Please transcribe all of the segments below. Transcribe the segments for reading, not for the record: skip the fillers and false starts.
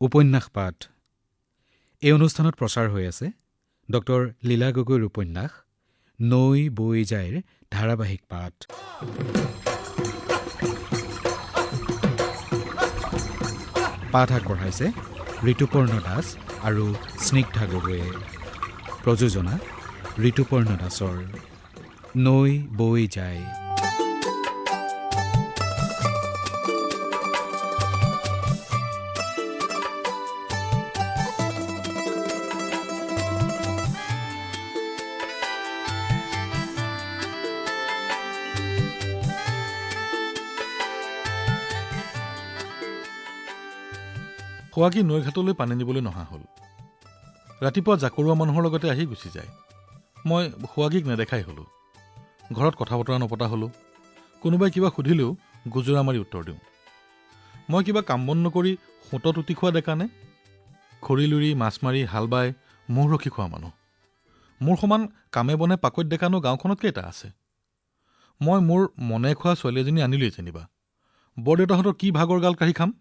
উপন্যাস পাঠ এই অনুষ্ঠানত প্ৰচাৰ হৈ আছে ডক্টৰ লীলা গগৈৰ উপন্যাস নৈ বৈ যায়ৰ ধাৰাবাহিক পাঠ। পাঠ আগবঢ়াইছে ঋতুপৰ্ণ দাস আৰু স্নিগ্ধা গগৈয়ে। প্ৰযোজনা ঋতুপৰ্ণ দাসৰ। নৈ বৈ যায়। খোৱাগী নৈঘাটলৈ পানী নিবলৈ নহা হ'ল। ৰাতিপুৱা জাকৰুৱা মানুহৰ লগতে আহি গুচি যায়। মই খোৱাগীক নেদেখাই হ'লোঁ। ঘৰত কথা বতৰা নপতা হ'লোঁ। কোনোবাই কিবা সুধিলেও গুজৰা মাৰি উত্তৰ দিওঁ। মই কিবা কাম বন নকৰি সোঁতত উটি খোৱা ডেকানে? খৰি লুৰি মাছ মাৰি হাল বাই মহ ৰখি খোৱা মানুহ। মোৰ সমান কামে বনে পাকৈত ডেকানো গাঁওখনত কেইটা আছে? মই মোৰ মনে খোৱা ছোৱালী এজনী আনিলোৱেই যেনিবা। বৰদেউতাহঁতৰ কি ভাগৰ গাল কাঢ়ি খাম?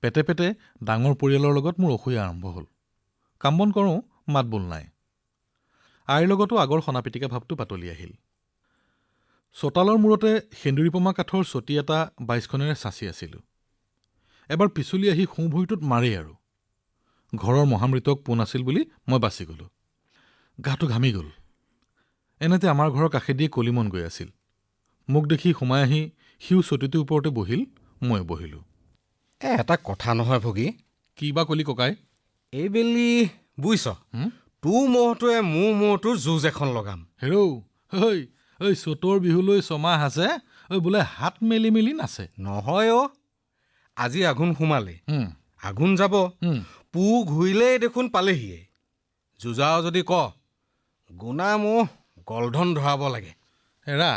পেটে পেটে ডাঙৰ পৰিয়ালৰ লগত মোৰ অসূয়া আৰম্ভ হ'ল। কাম বন কৰোঁ, মাত বোল নাই। আইৰ লগতো আগৰ সনা পিটিকা ভাৱটো পাতলি আহিল। চোতালৰ মূৰতে সেন্দুৰীপমা কাঠৰ চটী এটা 22খনেৰে চাচি আছিলোঁ। এবাৰ পিছলি আহি সোঁ ভৰিটোত মাৰেই আৰু। ঘৰৰ মহামৃতক পোন আছিল বুলি মই বাচি গলোঁ। গাটো ঘামি গ'ল। এনেতে আমাৰ ঘৰৰ কাষেদিয়ে কলিমন গৈ আছিল। মোক দেখি সোমাই আহি সিও চটীটোৰ ওপৰতে বহিল, ময়ো বহিলোঁ। এটা কথা নহয় ভগী। কি বা কলি ককাই? এইবেলি বুইছ, তোৰ মহটোৱে মোৰ মহটোৰ যুঁজ এখন লগাম। হেৰৌ, ঐ চ'তৰ বিহুলৈ ছমাহ আছে, বোলে হাত মেলি মেলি নাচে। নহয় অ', আজি আঘোণ সোমালে, আঘোণ যাব, পু ঘূৰিলেই দেখোন পালেহিয়ে। যুঁজাও যদি ক, গুণা মহ গলধন ধৰাব লাগে। হেৰা,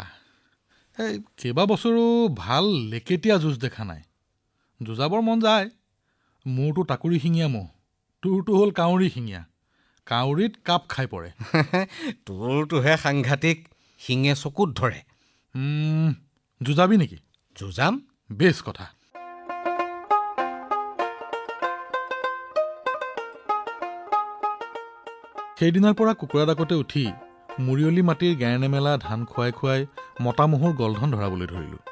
এই কেইবাবছৰো ভাল লেকেটীয়া যুঁজ দেখা নাই। যুঁজাবৰ মন যায়। মোৰতো টাকুৰি শিঙীয়া মহ, তোৰতো হ'ল কাউৰী শিঙীয়া। কাউৰীত কাপ খাই পৰে। তোৰটোহে সাংঘাতিক, শিঙে চকুত ধৰে। যুঁজাবি নেকি? যুঁজাম। বেছ কথা। সেইদিনাৰ পৰা কুকুৰা ডাকতে উঠি মুৰিয়লি মাটিৰ গেৰনেমেলা ধান খুৱাই খুৱাই মতা মহৰ গলধন ধৰাবলৈ ধৰিলোঁ।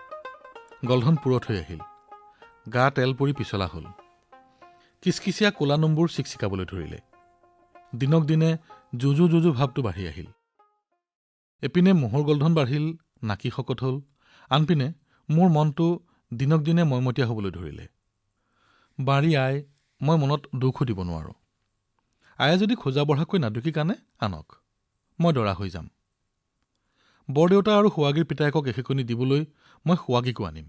গলধন পুৰত হৈ আহিল। গা তেল পৰি পিছলা হ'ল। কিচকিচীয়া ক'লা নম্বুৰ চিকচিকাবলৈ ধৰিলে। দিনক দিনে যুঁজু যুঁজু ভাৱটো বাঢ়ি আহিল। এপিনে মহৰ গলধন বাঢ়িল, নাকি শকত হ'ল। আনপিনে মোৰ মনটো দিনক দিনে মৈমতীয়া হ'বলৈ ধৰিলে। বাৰী আই, মই মনত দুখো দিব নোৱাৰোঁ। আয়ে যদি খোজা বঢ়াকৈ নাদুকি কানে, আনক। মই দৰা হৈ যাম। বৰদেউতা আৰু সুৱাগীৰ পিতায়েকক এশেকনি দিবলৈ মই সুৱাগীকো আনিম।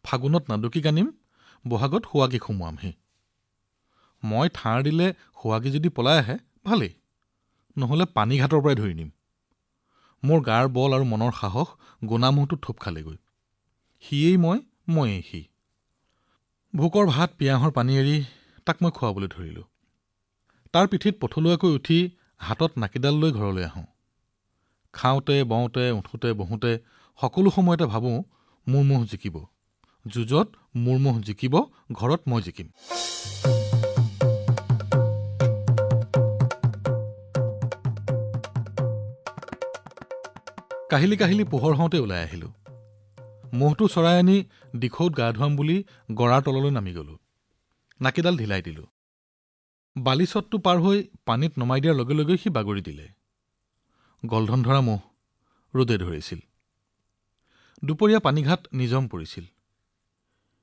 ফাগুনত নাদুকি কানিম, বহাগত সুৱাগীক সুমুৱামহি। মই ঠাৰ দিলে সুৱাগী যদি পলাই আহে, ভালেই। নহ'লে পানীঘাটৰ পৰাই ধৰি নিম। মোৰ গাৰ বল আৰু মনৰ সাহস গোণামহটো থোপ খালেগৈ। সিয়েই ময়েই সি। ভোকৰ ভাত পিয়াহৰ পানী এৰি তাক মই খুৱাবলৈ ধৰিলোঁ। তাৰ পিঠিত পথলুৱাকৈ উঠি হাতত নাকিডাল লৈ ঘৰলৈ আহোঁ। খাওঁতে বওঁতে উঠোঁতে বহোঁতে সকলো সময়তে ভাবোঁ, মোৰ মহ জিকিব। যুঁজত মোৰ মহ জিকিব, ঘৰত মই জিকিম। কাহিলি কাহিলি পোহৰ হওঁতে ওলাই আহিলোঁ। মহটো চৰাই আনি দিখৌত গা ধুৱাম বুলি গৰাৰ তললৈ নামি গলোঁ। নাকিডাল ঢিলাই দিলোঁ। বালিচটটো পাৰ হৈ পানীত নমাই দিয়াৰ লগে লগে সি বাগৰি দিলে। গলধন ধৰা মহ ৰ'দে ধৰিছিল। দুপৰীয়া পানীঘাট নিজম পৰিছিল।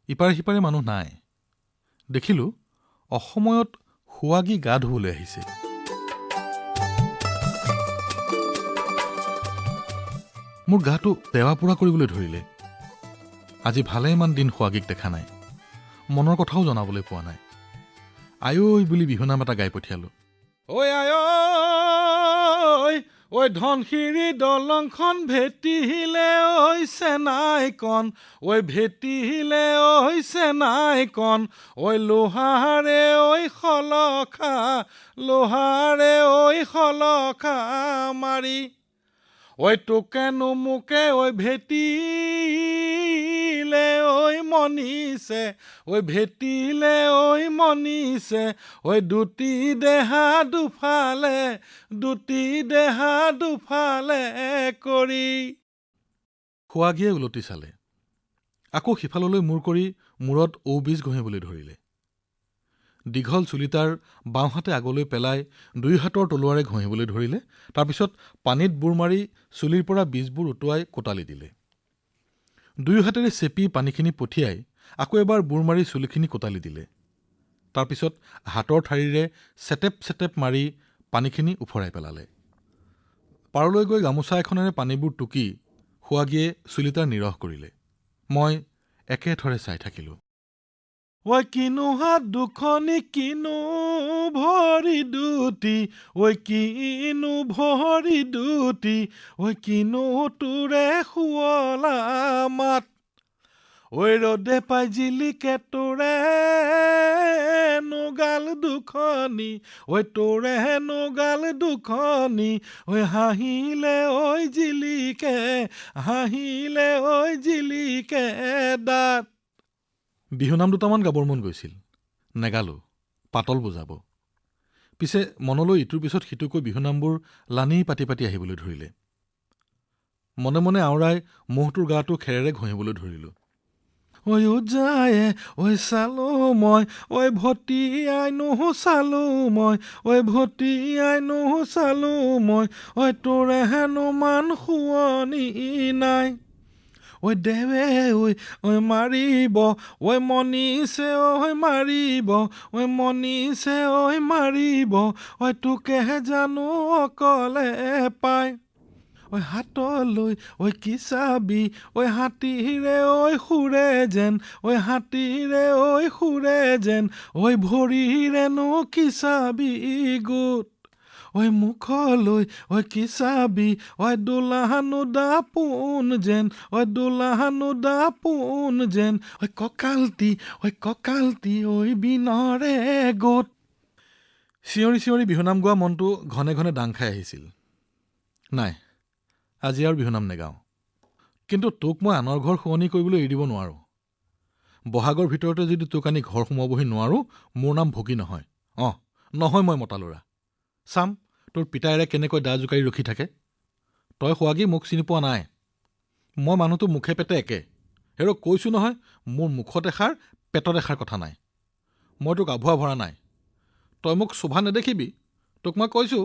ইপাৰে সিপাৰে মানুহ নাই। দেখিলোঁ অসময়ত সুৱাগী গা ধুবলৈ আহিছে। মোৰ গাটো টেৱা পোৰা কৰিবলৈ ধৰিলে। আজি ভালেমান দিন সুৱাগীক দেখা নাই। মনৰ কথাও জনাবলৈ পোৱা নাই। আয়ৈ বুলি বিহুনাম এটা গাই পঠিয়ালোঁ। ঐ আয়ৈ, ঐ ধনশিৰি দলংখন ভেটিলে ঐ চেনাইকণ, ঐ ভেটিলে ঐ চেনাইকণ, ঐ লোহাৰে ঐ শলখা, লোহাৰে ঐ শলখা মাৰি, ঐ তোকেনো মোকে ঐ ভেটিলে ঐ মনিছে, ঐ ভেটিলে ঐ মনিছে, ঐ দুটি দেহা দুফালে, দুটি দেহা দুফালে কৰি। সুৱাগীয়ে উলটি চালে, আকৌ সিফাললৈ মূৰ কৰি মূৰত ঔবীজ ঘঁহিবলৈ ধৰিলে। দীঘল চুলি তাৰ বাওঁহাতে আগলৈ পেলাই দুই হাতৰ তলুৱাৰে ঘঁহিবলৈ ধৰিলে। তাৰপিছত পানীত বুৰ মাৰি চুলিৰ পৰা বীজবোৰ উটুৱাই কোটালি দিলে। দুই হাতেৰে চেপি পানীখিনি পঠিয়াই আকৌ এবাৰ বুৰ মাৰি চুলিখিনি কোটালি দিলে। তাৰপিছত হাতৰ ঠাৰিৰে চেটেপ চেটেপ মাৰি পানীখিনি উফৰাই পেলালে। পাৰলৈ গৈ গামোচা এখনেৰে পানীবোৰ টুকি সুৱাগীয়ে চুলি তাৰ নিৰহ কৰিলে। মই একেথৰে চাই থাকিলোঁ। ঐ কিনো হাত দুখনি, কিনো ভৰি দুটি, ঐ কিনো ভৰি দুটি, ঐ কিনো তোৰে শুৱলা মাত, ঐ ৰ'দে পাই জিলিকে তোৰে নোগাল দুখনি, ঐ তোৰে নোগাল দুখনি, ঐ হাঁহিলে ঐ জিলিকে, হাঁহিলে ঐ জিলিকে দাঁত। বিহুনাম দুটামান গাবৰ মন গৈছিল, নেগালো, পাতল বুজাব। পিছে মনলৈ ইটোৰ পিছত সিটোকৈ বিহুনামবোৰ লানি পাতি পাতি আহিবলৈ ধৰিলে। মনে মনে আওৰাই মহটোৰ গাটো খেৰেৰে ঘঁহিবলৈ ধৰিলোঁ। ঐ উজায়ে ঐ চালো মই, ঐ ভটিয়াই নুহু চালো মই, ঐ ভটিয়াই নুহু চালো মই, ঐ তোৰে হেনো মান শুৱনি নাই, ঐ দেৱে ঐ মাৰিব, ঐ মনিছে ঐ মাৰিব, ঐ মনিছে ঐ মাৰিব, ঐ তোকেহে জানো অকলে পাই, ঐ হাতলৈ ঐ কি চাবি, ঐ হাতীৰে ঐ সুৰে যেন, ঐ হাতীৰে ঐ সুৰে যেন, ঐ ভৰিৰেনো কি চাবি গোট, ঐ মুখলৈ ঐ কি চাবি, ঐ দোলাহানো দাপোন যেন, ঐ দোলাহানো দাপোন যেন, ঐ কঁকালটি ঐ বিনৰে গোট। চিঞৰি চিঞৰি বিহুনাম গোৱা মনটো ঘনে ঘনে দাং খাই আহিছিল। নাই, আজি আৰু বিহুনাম নেগাওঁ। কিন্তু তোক মই আনৰ ঘৰ শুৱনি কৰিবলৈ এৰি দিব নোৱাৰোঁ। বহাগৰ ভিতৰতে যদি তোক আনি ঘৰ সোমাবহি নোৱাৰোঁ, মোৰ নাম ভোগী নহয়। নহয়, মই মতা ল'ৰা। চাম তোৰ পিতায়েৰে কেনেকৈ দা জোকাৰি ৰখি থাকে। তই সুৱাগী মোক চিনি পোৱা নাই। মই মানুহটো মুখে পেটে একে। হেৰ কৈছোঁ নহয়, মোৰ মুখত এষাৰ পেটত এষাৰ কথা নাই। মই তোক আভুৱা ভৰা নাই। তই মোক শোভা নেদেখিবি, তোক মই কৈছোঁ।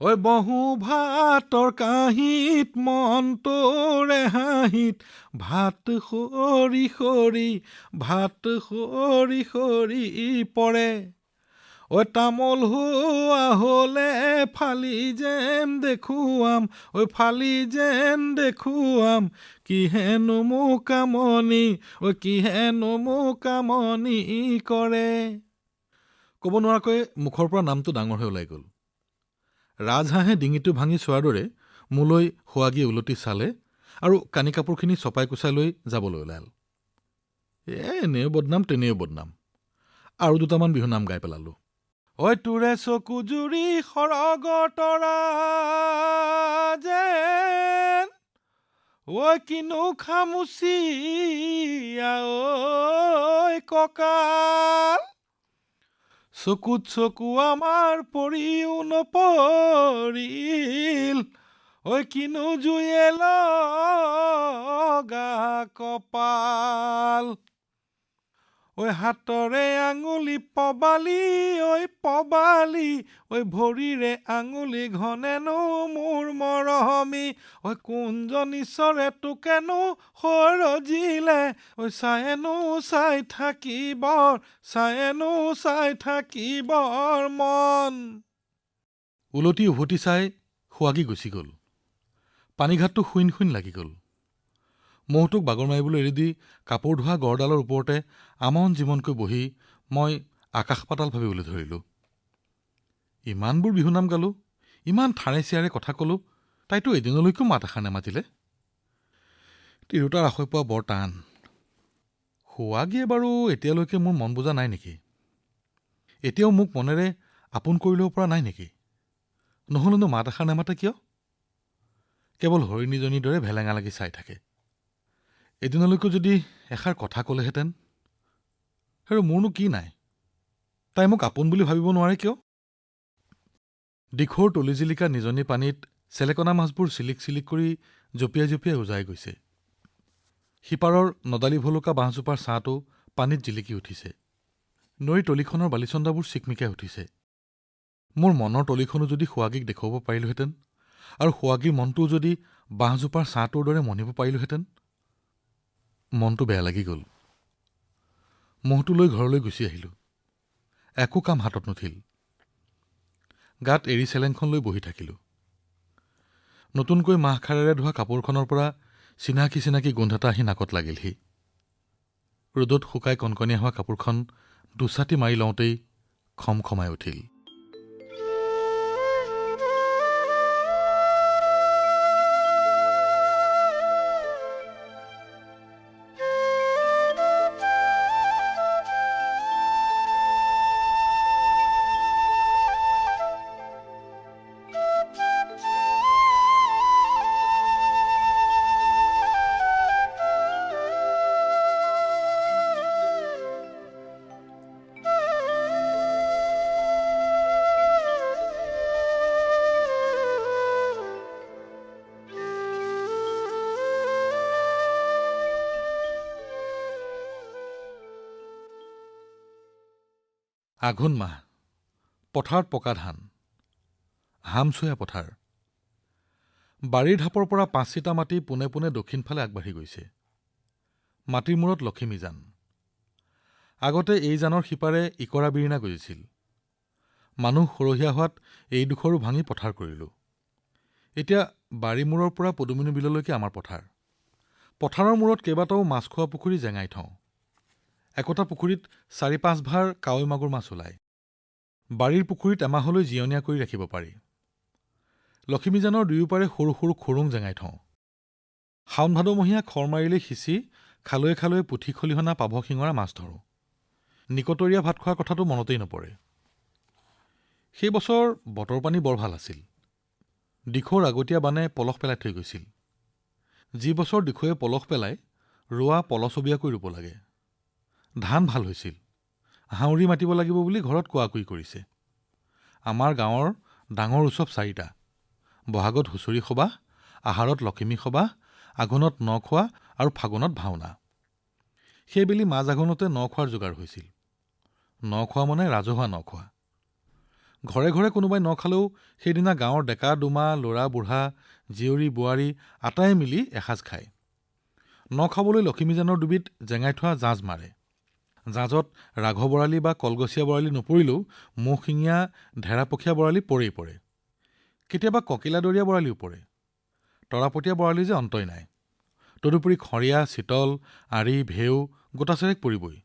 ঐ বহো ভাতৰ কাঁহীত মন তোৰে হাঁহিত, ভাত সৰি সৰি, ভাত সৰি সৰি পৰে, ঐ তামোল হোৱা হলে ফালি যেন দেখুৱাম, ঐ ফালি যেন দেখুৱাম, কিহেনো মোক কামনি, ঐ কিহেনো মোক কামনি কৰে। ক'ব নোৱাৰাকৈ মুখৰ পৰা নামটো ডাঙৰ হৈ ওলাই গ'ল। ৰাজহাঁহে ডিঙিটো ভাঙি চোৱাৰ দৰে মোলৈ সুৱাগীয়ে উলটি চালে আৰু কানি কাপোৰখিনি চপাই কোচাই লৈ যাবলৈ ওলাল। এনেও বদনাম তেনেও বদনাম। আৰু দুটামান বিহুনাম গাই পেলালোঁ। ঐ তোৰে চকু জুৰি সৰগৰ তৰা যেন, ঐ কিনো খামুচি ঐ কঁকাল, চকুত চকু আমাৰ পৰিও নপৰিল, ঐ কিনো জুয়ে লগা কপাল, ঐ হাতৰে আঙুলি পবালি, ঐ পবালি, ঐ ভৰিৰে আঙুলি ঘনেনো মোৰ মৰমী, ঐ কোনজনী চৰে তোকেনো সৰজিলে, ঐ চায়েনো চাই থাকিবৰ, চায়েনো চাই থাকিবৰ মন। উলটি উভতি চাই সুৱাগী গুচি গ'ল। পানীঘাটটো শুইন শুইন লাগি গ'ল। মহটোক বাগৰ মাৰিবলৈ এৰি দি কাপোৰ ধোৱা গড়ডালৰ ওপৰতে আমন জীৱনকৈ বহি মই আকাশ পাতাল ভাবিবলৈ ধৰিলোঁ। ইমানবোৰ বিহুনাম গালোঁ, ইমান ঠাৰে চিয়াৰে কথা ক'লোঁ, তাইতো এদিনলৈকো মাত এষাৰ নেমাতিলে। তিৰোতাৰ আশৈ পোৱা বৰ টান। সুৱাগীয়ে বাৰু এতিয়ালৈকে মোৰ মন বুজা নাই নেকি? এতিয়াও মোক মনেৰে আপোন কৰি ল'ব পৰা নাই নেকি? নহ'লেনো মাত এষাৰ নেমাতে কিয়? কেৱল হৰিণীজনীৰ দৰে ভেলেঙা লাগি চাই থাকে। এদিনলৈকে যদি এষাৰ কথা ক'লেহেঁতেন, আৰু মোৰনো কি নাই, তাই মোক আপোন বুলি ভাবিব নোৱাৰে কিয়? দিখৌৰ তলিজিলিকা নিজনি পানীত চেলেকনা মাছবোৰ চিলিক চিলিক কৰি জঁপিয়াই জঁপিয়াই উজাই গৈছে। সিপাৰৰ নদালি ভলুকা বাঁহজোপাৰ ছাঁটো পানীত জিলিকি উঠিছে। নৈৰ তলিখনৰ বালিচন্দাবোৰ চিকমিকাই উঠিছে। মোৰ মনৰ তলিখনো যদি সোৱাগীক দেখুৱাব পাৰিলোহেঁতেন, আৰু সোৱাগীৰ মনটোও যদি বাঁহজোপাৰ ছাঁটোৰ দৰে মনিব পাৰিলোহেঁতেন। মনটো বেয়া লাগি গ'ল। মহটো লৈ ঘৰলৈ গুচি আহিলোঁ। একো কাম হাতত নুঠিল। গাত এৰী চেলেংখন লৈ বহি থাকিলোঁ। নতুনকৈ মাহখাৰেৰে ধোৱা কাপোৰখনৰ পৰা চিনাকি চিনাকি গোন্ধ এটা আহি নাকত লাগিলহি। ৰ'দত শুকাই কণকণীয়া হোৱা কাপোৰখন দুচাটি মাৰি লওঁতেই খমখমাই উঠিল। আঘোণ মাহ। পথাৰত পকা ধান, হামচুৱা পথাৰ। বাৰীৰ ঢাপৰ পৰা ৫ চিটা মাটি পোনে পোনে দক্ষিণফালে আগবাঢ়ি গৈছে। মাটিৰ মূৰত লখিমী জান। আগতে এই জানৰ সিপাৰে ইকৰা বিৰিণা গজিছিল। মানুহ সৰহীয়া হোৱাত এইডোখৰো ভাঙি পথাৰ কৰিলোঁ। এতিয়া বাৰীমূৰৰ পৰা পদুমিনী বিললৈকে আমাৰ পথাৰ। পথাৰৰ মূৰত কেইবাটাও মাছখোৱা পুখুৰী জেঙাই থওঁ। একোটা পুখুৰীত ৪-৫ ভাৰ কাৱৈ মাগুৰ মাছ ওলায়। বাৰীৰ পুখুৰীত এমাহলৈ জিয়নীয়া কৰি ৰাখিব পাৰি। লখিমীজানৰ দুয়োপাৰে সৰু সৰু খুৰুং জেঙাই থওঁ। শাওণ ভাদমহীয়া খৰ মাৰিলে সিঁচি খালৈয়ে খালৈয়ে পুঠি খলিহনা পাভ শিঙৰা মাছ ধৰোঁ। নিকটৰীয়া ভাত খোৱাৰ কথাটো মনতেই নপৰে। সেই বছৰ বতৰ পানী বৰ ভাল আছিল। দিখৌৰ আগতীয়া বানে পলস পেলাই থৈ গৈছিল। যি বছৰ দিখৌৱে পলস পেলায়, ৰোৱা পলচবীয়াকৈ ৰুব লাগে। ধান ভাল হৈছিল। হাউৰি মাতিব লাগিব বুলি ঘৰত কোৱাকুই কৰিছে। আমাৰ গাঁৱৰ ডাঙৰ উৎসৱ ৪টা: বহাগত হুঁচৰি সবাহ, আহাৰত লখিমী সবাহ, আঘোণত ন খোৱা আৰু ফাগুণত ভাওনা। সেইবেলি মাজ আঘোণতে ন খোৱাৰ যোগাৰ হৈছিল। ন খোৱা মানে ৰাজহুৱা ন খোৱা। ঘৰে ঘৰে কোনোবাই ন খালেও সেইদিনা গাঁৱৰ ডেকা ডুমা, ল'ৰা বুঢ়া, জীয়ৰী বোৱাৰী আটায়ে মিলি এসাঁজ খায়। ন খাবলৈ লখিমীজানৰ দুবিধ জেঙাই থোৱা জাঁজ মাৰে। জাঁজত ৰাঘ বৰালি বা কলগছীয়া বৰালি নপৰিলেও মৌশিঙীয়া ঢেৰাপখীয়া বৰালি পৰেই পৰে। কেতিয়াবা ককিলাদৰীয়া বৰালিও পৰে। তৰাপতীয়া বৰালি যে অন্তই নাই। তদুপৰি খৰীয়া, চিতল, আৰি, ভেউ, গোটাচেৰেক পৰিবই।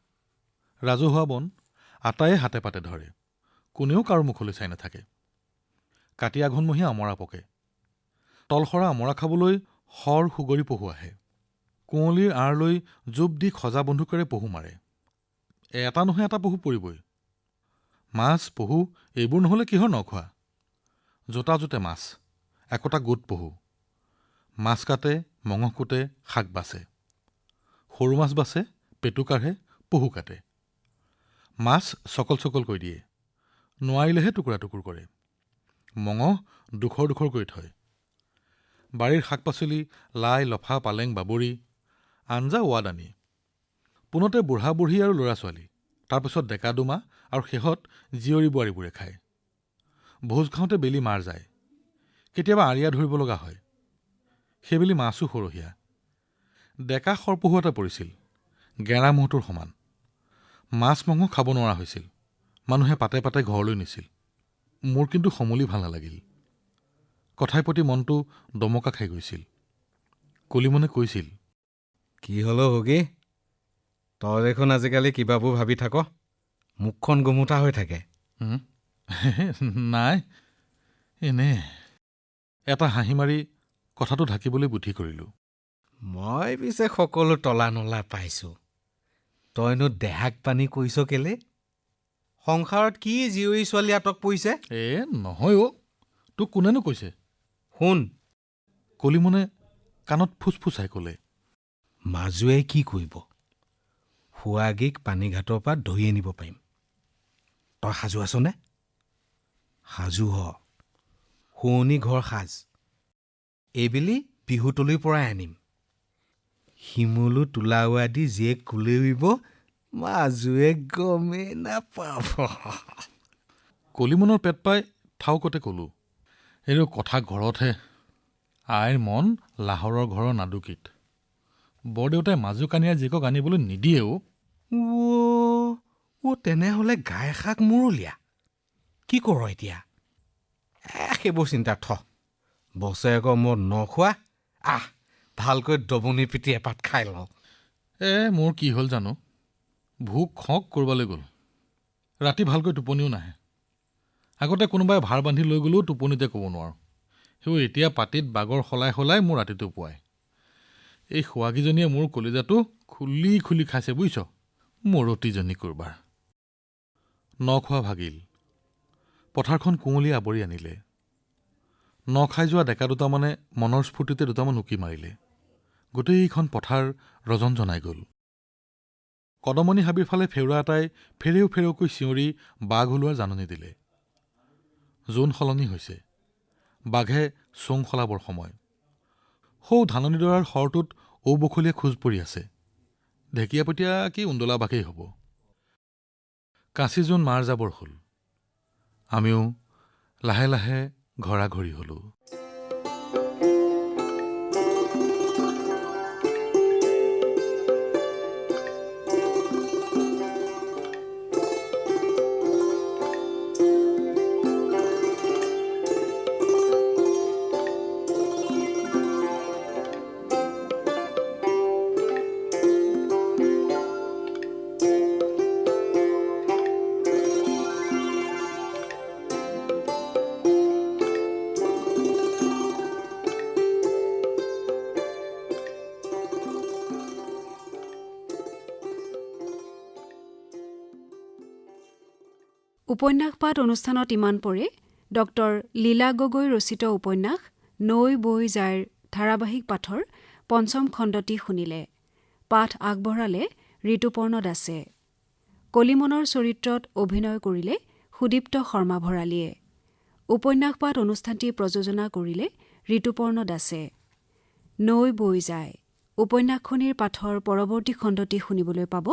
ৰাজহুৱা বন আটায়ে হাতে পাতে ধৰে। কোনেও কাৰো মুখলৈ চাই নাথাকে। কাতি আঘোণমহীয়া অমৰা পকে। তলসৰা অমৰা খাবলৈ শৰ সুগৰি পহু আহে। কুঁৱলীৰ আঁৰ লৈ জোপ দি সজা বন্ধুকেৰে পহু মাৰে। এটা নহয় এটা পহু পৰিবই। মাছ, পহু এইবোৰ নহ'লে কিহৰ নখোৱা? জোতা জোতে মাছ, একোটা গোট পহু। মাছ কাটে, মঙহ কোটে, শাক বাচে। সৰু মাছ বাচে, পেটু কাঢ়ে, পহু কাটে। মাছ চকল চকল কৰি দিয়ে। নোৱাৰিলেহে টুকুৰা টুকুৰ কৰে। মঙহ ডোখৰ ডোখৰ কৰি থয়। বাৰীৰ শাক পাচলি লাই, লফা, পালেং, বাবৰি, আঞ্জা ৱাদানি। পোনতে বুঢ়া বুঢ়ী আৰু ল'ৰা ছোৱালী, তাৰপিছত ডেকা ডুমা আৰু শেহত জীয়ৰী বোৱাৰীবোৰে খায়। ভোজ খাওঁতে বেলি মাৰ যায়। কেতিয়াবা আঁৰিয়া ধৰিব লগা হয়। সেইবেলি মাছো সৰহীয়া। ডেকা সৰপহু এটা পৰিছিল, গেৰা মহটোৰ সমান। মাছ মঙহ খাব নোৱাৰা হৈছিল। মানুহে পাতে পাতে ঘৰলৈ নিছিল। মোৰ কিন্তু সমলি ভাল নালাগিল। কথাই প্ৰতি মনটো দমকা খাই গৈছিল। কলিমনে কৈছিল, কি হল হগী? তই দেখোন আজিকালি কিবাবোৰ ভাবি থাক, মুখখন গুমুঠা হৈ থাকে। নাই, এনে এটা হাঁহি মাৰি কথাটো ঢাকিবলৈ বুদ্ধি কৰিলোঁ। মই পিছে সকলো তলা নলা পাইছোঁ। তইনো দেহাক পানী কৈছ কেলে? সংসাৰত কি জীয়ৰী ছোৱালী আটক পৰিছে? নহয় অ', তোক কোনেনো কৈছে? শুন, কলিমনে কাণত ফুচফুচাই ক'লে, মাজুৱে কি কৰিব? সুৱাগীক পানীঘাটৰ পৰা ধৰি আনিব পাৰিম। তই সাজু আছনে? সাজু হ। শুৱনি ঘৰ সাজ। এইবেলি বিহুতলিৰ পৰাই আনিম। শিমলু তোলাওৱা দি জীয়েক কুলেৰিব, মাজুৱে গমেই নাপাব। কলিমনৰ পেট পাই ঠাউকতে ক'লোঁ, এইটো কথা ঘৰতহে। আইৰ মন লাহৰৰ ঘৰৰ নাদুকিত। বৰদেউতাই মাজু কানিয়া জীয়েকক আনিবলৈ নিদিয়েও। তেনেহ'লে গাই শাক মূৰলীয়া। কি কৰ এতিয়া? সেইবোৰ চিন্তা থ। বছৰেকৰ মূৰত নখোৱা। ভালকৈ দবনি পিটি এপাত খাই লওঁ। মোৰ কি হ'ল জানো, ভোক খক কৰবালৈ গ'ল। ৰাতি ভালকৈ টোপনিও নাহে। আগতে কোনোবাই ভাৰ বান্ধি লৈ গ'লেও টোপনিতে ক'ব নোৱাৰোঁ। সেই এতিয়া পাতিত বাগৰ সলাই সলাই মোৰ ৰাতিটো পুৱায়। এই সুৱাগীজনীয়ে মোৰ কলিজাটো খুলি খুলি খাইছে বুজিছ। মৰতিজনী কৰবাৰ। নখোৱা ভাগিল। পথাৰখন কুঁৱলী আৱৰি আনিলে। নখাই যোৱা ডেকা দুটামানে মনৰ স্ফূৰ্তিতে দুটামান উকি মাৰিলে। গোটেইখন পথাৰ ৰজন জনাই গ'ল। কদমনি হাবিৰ ফালে ফেৰুৱা এটাই ফেৰেও ফেৰেওকৈ চিঞৰি বাঘ ওলোৱাৰ জাননী দিলে। জোন সলনি হৈছে। বাঘে চোং সলাবৰ সময়। সৌ ধাননিডৰাৰ শৰটোত ঔবখলীয়া খোজ পৰি আছে। ঢেকীয়াপতীয়া কি উন্দোলা বাঘেই হ'ব। কাঁচি জোন মাৰ যাবৰ হ'ল। আমিও লাহে লাহে ঘৰাঘৰি হলোঁ। উপন্যাস পাঠ অনুষ্ঠানত ইমান পৰে ডক্টৰ লীলা গগৈ ৰচিত উপন্যাস নৈ বৈ যায়ৰ ধাৰাবাহিক পাঠৰ ৫ম খণ্ডটি শুনিলে। পাঠ আগবঢ়ালে ঋতুপৰ্ণ দাসে। কলিমনৰ চৰিত্ৰত অভিনয় কৰিলে সুদীপ্ত শৰ্মা ভৰালীয়ে। উপন্যাস পাঠ অনুষ্ঠানটি প্ৰযোজনা কৰিলে ঋতুপৰ্ণ দাসে। নৈ বৈ যায় উপন্যাসখনিৰ পাঠৰ পৰৱৰ্তী খণ্ডটি শুনিবলৈ পাব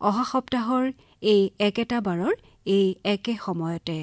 অহা সপ্তাহৰ এই একেটা বাৰৰ এই একে সময়তে।